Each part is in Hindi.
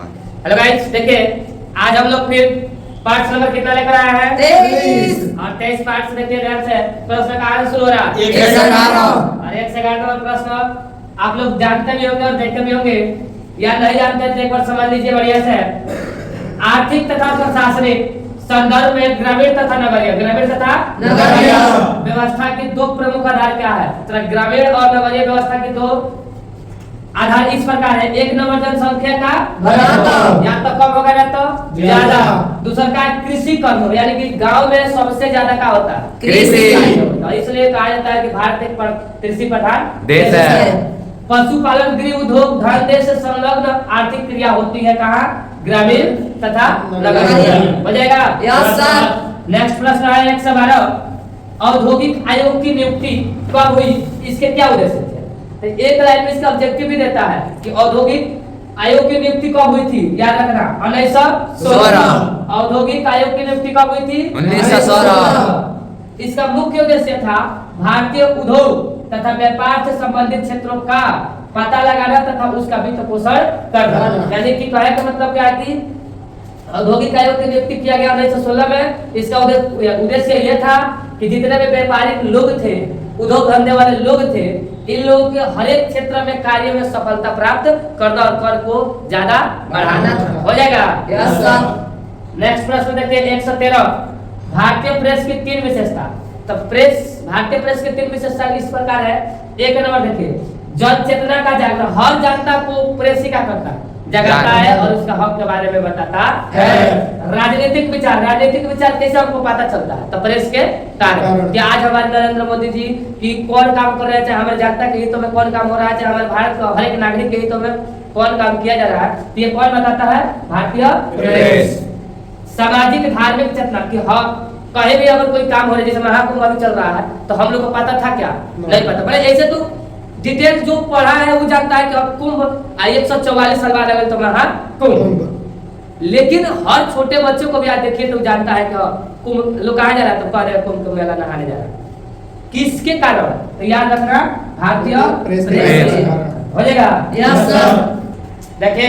हेलो गाइस, देखिए आज हम लोग फिर पार्ट्स नंबर कितना लेकर आए हैं 23 और 23 पार्ट्स देखिए ध्यान से। प्रश्न कहाँ से शुरू हो रहा है 1 से 11 और 1 से 11 नंबर प्रश्न आप लोग जानते भी होंगे और देखते भी होंगे या नहीं जानते तो एक बार समझ लीजिए बढ़िया से। आर्थिक तथा प्रशासनिक संदर्भ में ग्रामीण तथा नगरीय व्यवस्था की दो प्रमुख आधार क्या है? तो ग्रामीण और नगरीय व्यवस्था की दो आधार इस प्रकार है। एक नंबर जनसंख्या का घनत्व, या तो कम होगा या तो ज्यादा। दूसरा का कृषि कर्म, यानी कि गांव में सबसे ज्यादा का होता है कृषि। तो इसलिए कहा जाता है कि भारत एक कृषि प्रधान देश है। पशुपालन, गृह उद्योग, धंधे से संलग्न आर्थिक क्रिया होती है कहाँ? ग्रामीण तथा नगरीय। हो जाएगा? Yes sir. नेक्स्ट प्रश्न है 112। औद्योगिक आयोग की नियुक्ति कब हुई? इसके क्या उद्देश्य थे? तो एक लाइन में इसका ऑब्जेक्टिव भी देता है कि औद्योगिक आयोग की नियुक्ति कब हुई थी। याद रखना 1916। औद्योगिक आयोग की नियुक्ति कब हुई थी? 1916। इसका मुख्य उद्देश्य था भारतीय उद्योग तथा व्यापार से संबंधित क्षेत्रों का पता लगाना तथा उसका वित्त पोषण करना। यानी कि कहने का मतलब क्या है कि औद्योगिक आयोग की नियुक्ति किया गया 1916 में। इसका उद्देश्य यह था कि जितने भी व्यापारिक लोग थे, उद्योग धंधे वाले लोग थे, इन लोगों के हर एक क्षेत्र में कार्य में सफलता प्राप्त करना और कर को ज्यादा बढ़ाना। हो जाएगा? Yes sir. नेक्स्ट प्रश्न देखिए 113। भारतीय प्रेस की 3 विशेषता। तो भारतीय प्रेस की 3 विशेषता इस प्रकार है। एक नंबर देखिए, जन चेतना का जागरण। हर जनता को प्रेस ही क्या करता है? जगाता है और उसका हक के बारे में बताता है। राजनीतिक विचार कैसे हमको पता चलता है? तो प्रेस के कारण कि आज हमारे नरेंद्र मोदी जी की कौन काम कर रहे हैं, हमारे जनता के हितों में कौन काम हो रहा है, हमारे भारत का हर एक नागरिक के हितों में कौन काम किया जा रहा है, ये कौन बताता है? भारतीय प्रेस। सामाजिक धार्मिक चेतना की हक, कहीं भी अगर कोई काम हो रहा है, जैसे महाकुंभ अभी चल रहा है, तो हम लोग को पता था क्या? नहीं पता। पहले ऐसे तो डिटेल जो पढ़ा है वो जानता है कि अब कुंभ 144 साल बाद अगर तो महाकुंभ। लेकिन हर छोटे बच्चों को भी आज देखिए तो जानता है कि कुंभ लोग कहाँ जा रहा है, तो कह रहे हैं कुंभ का मेला नहाने जा रहा है। किसके कारण? तो याद रखना भारतीय प्रेस हो जाएगा। Yes sir. देखिए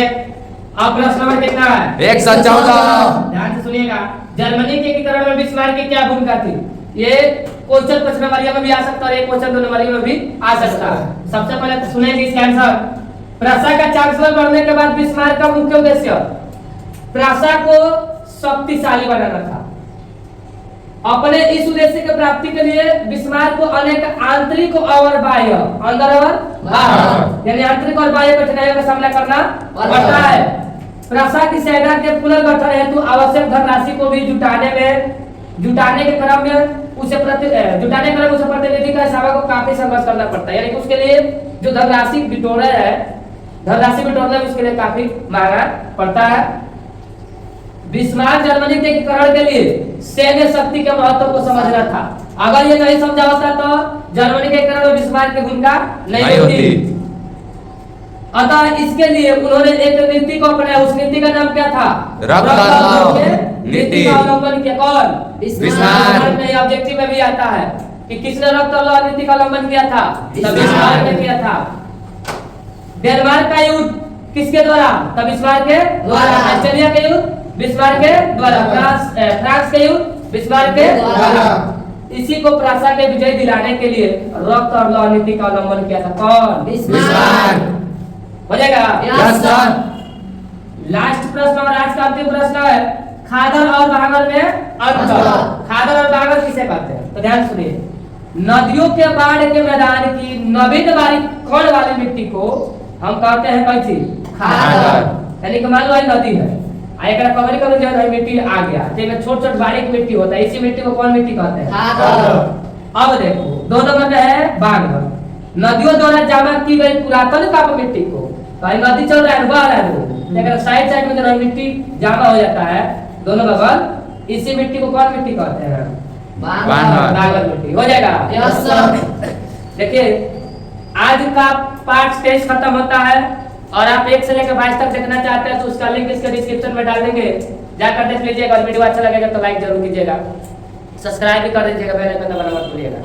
अब प्रश्न नंबर कितना है? 114। ध्यान से सुनिएगा। जर्मनी के एकीकरण में बिस्मार्क की क्या भूमिका थी? ये क्वेश्चन 5 नंबरिया में भी आ सकता है और एक क्वेश्चन 2 नंबरिया में भी आ सकता है। सबसे पहले तो सुनेंगे इसका आंसर। प्रासा का चांसलर बनने के बाद बिस्मार्क का मुख्य उद्देश्य प्रासा को शक्तिशाली बनाना था। अपने इस उद्देश्य की प्राप्ति के लिए बिस्मार्क को अनेक आंतरिक और बाह्य, अंदर और बाहर, यानी आंतरिक और बाह्य कठिनाइयों का सामना करना पड़ता है। प्रासा की सेना के पुनर्गठन हेतु आवश्यक धनराशि को भी जुटाने के क्रम में उसे प्रतिनिधि का सभा को काफी संघर्ष करना पड़ता है। यानी उसके लिए जो धनराशि बिटोरना उसके लिए काफी महंगा पड़ता है। बिस्मार्क जर्मनी के एकीकरण के लिए सैन्य शक्ति के महत्व को समझना था। अगर ये नहीं समझा होता तो जर्मनी के एकीकरण में बिस्मार्क की भूमिका नहीं होती। अतः इसके लिए उन्होंने एक नीति को अपनाया। उस नीति का नाम क्या था? नीति का अवलंबन किया। कौन? बिस्मार्क ने। ऑब्जेक्टिव में भी आता है कि किसने रक्त और नीति का अवलंबन किया था? बिस्मार्क ने किया था। डेनमार्क का युद्ध किसके द्वारा? तब बिस्मार्क के द्वारा। ऑस्ट्रेलिया के युद्ध बिस्मार्क के द्वारा। फ्रांस के युद्ध बिस्मार्क के द्वारा। इसी को प्रासा के विजय दिलाने के लिए रक्त और लौह नीति का अवलंबन किया था। कौन? बिस्मार्क। हो जाएगा? Yes sir. लास्ट प्रश्न और आज का अंतिम प्रश्न है खादर और बागर में अंतर। खादर और बागर किसे कहते हैं? तो ध्यान सुनिए। नदियों के बाढ़ के मैदान की नवीन बारीक वाली मिट्टी को हम कहते हैं कैसी? खादर। यानी कि मान लो नदी है, एकरा कभी जो है मिट्टी आ गया, तो छोट बारीक मिट्टी होता है, इसी मिट्टी को कौन मिट्टी कहते हैं? खादर। अब देखो 2 नंबर में है बागर। नदियों द्वारा जमा की गई पुरातन काप मिट्टी को, भाई नदी चल रहा है, बह रहा है, साइड में जो मिट्टी जमा हो जाता है दोनों बगल, इसी मिट्टी को कौन मिट्टी कहते हैं? बागर मिट्टी। हो जाएगा? Yes sir. देखिए आज का पार्ट टेस्ट खत्म होता है और आप 1 से लेकर 22 तक देखना चाहते हैं तो उसका लिंक इसके डिस्क्रिप्शन में डाल देंगे, जाकर देख लीजिएगा। वीडियो अच्छा लगेगा तो लाइक जरूर कीजिएगा, सब्सक्राइब भी कर दीजिएगा, बेल आइकन दबाना मत भूलिएगा।